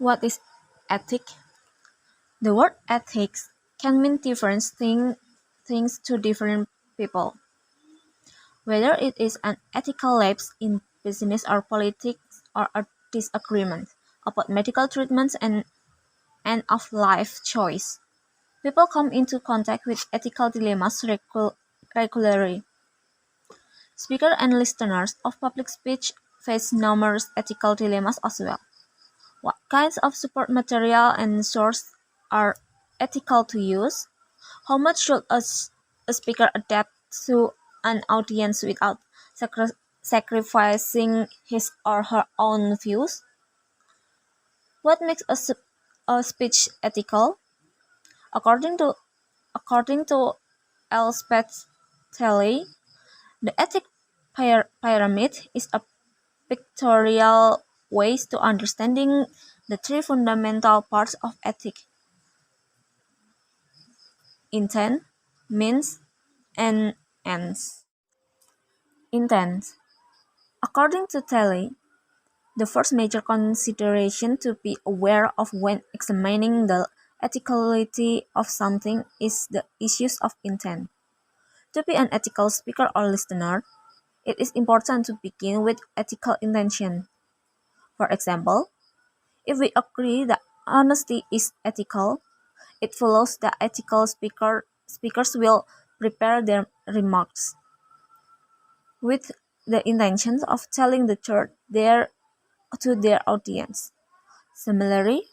What is ethic? The word ethics can mean things to different people. Whether it is an ethical lapse in business or politics or a disagreement about medical treatments and end-of-life choice. People come into contact with ethical dilemmas regularly. Speakers and listeners of public speech face numerous ethical dilemmas as well. What kinds of support material and sources are ethical to use? How much should a speaker adapt to an audience without sacrificing his or her own views? What makes a speech ethical? According to according to Elspeth Talley, the ethic pyramid is a pictorial way to understanding the three fundamental parts of ethic: intent, means, and ends. Intent. According to Talley, the first major consideration to be aware of when examining the ethicality of something is the issues of intent. To be an ethical speaker or listener, it is important to begin with ethical intention. For example, if we agree that honesty is ethical, it follows that ethical speakers will prepare their remarks with the intention of telling the truth to their audience. Similarly,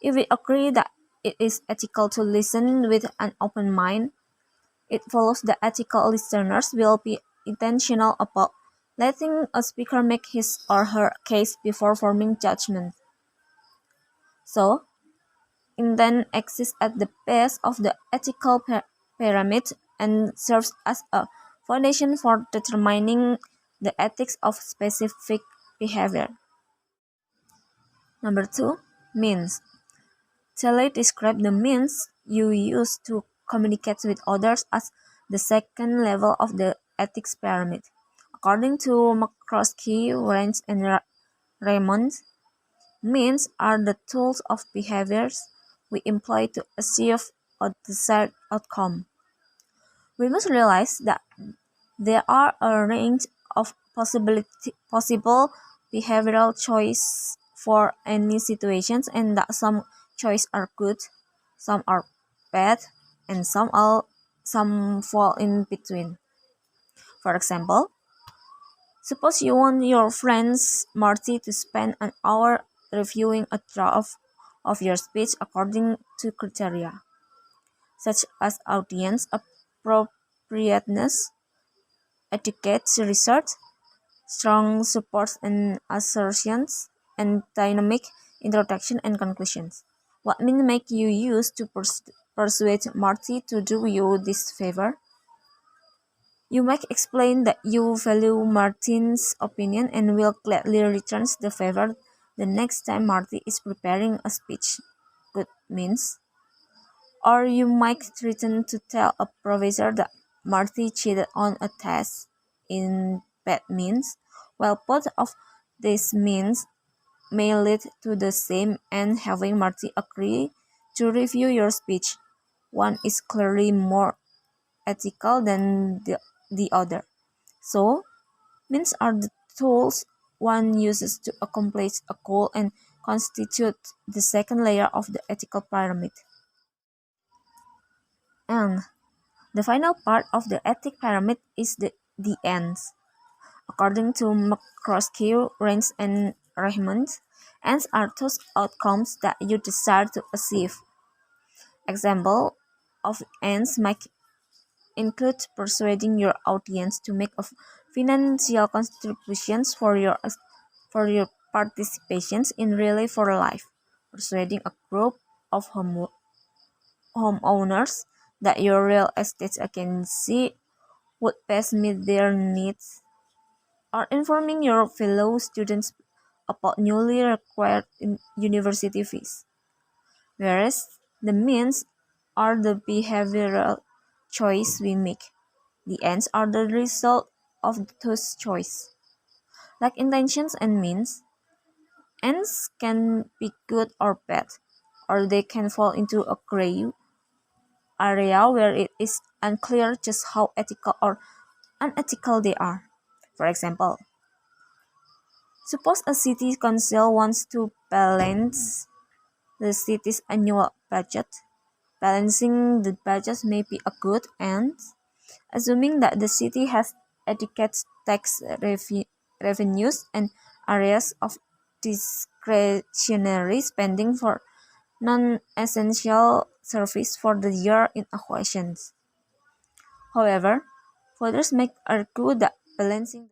if we agree that it is ethical to listen with an open mind, it follows that ethical listeners will be intentional about letting a speaker make his or her case before forming judgment. So, intent exists at the base of the ethical pyramid and serves as a foundation for determining the ethics of specific behavior. Number two, means. Shela described the means you use to communicate with others as the second level of the ethics pyramid. According to McCroskey, Range, and Raymond, means are the tools of behaviors we employ to achieve a desired outcome. We must realize that there are a range of possible behavioral choices for any situations, and that some choices are good, some are bad, and some fall in between. For example, suppose you want your friends Marty to spend an hour reviewing a draft of your speech according to criteria such as audience appropriateness, etiquette research, strong supports and assertions, and dynamic introduction and conclusions. What mean make you use to persuade Marty to do you this favor? You might explain that you value Martin's opinion and will gladly return the favor the next time Marty is preparing a speech. Good means. Or you might threaten to tell a professor that Marty cheated on a test in bad means, while both of these means may lead to the same end having Marty agree to review your speech. One is clearly more ethical than the other. So, means are the tools one uses to accomplish a goal and constitute the second layer of the ethical pyramid. And the final part of the ethic pyramid is the ends. According to McCroskey, Rains, and Raymond, ends are those outcomes that you desire to achieve. Example of ends might include persuading your audience to make a financial contributions for your participations in Relay for Life, persuading a group of homeowners that your real estate agency would best meet their needs, or informing your fellow students about newly required university fees. Whereas the means are the behavioral choice we make. The ends are the result of those choices. Like intentions and means, Ends can be good or bad, or they can fall into a gray area where it is unclear just how ethical or unethical they are. For example, suppose a city council wants to balance the city's annual budget. Balancing the budget may be a good end, assuming that the city has adequate tax revenues and areas of discretionary spending for non-essential service for the year in question. However, voters may argue that balancing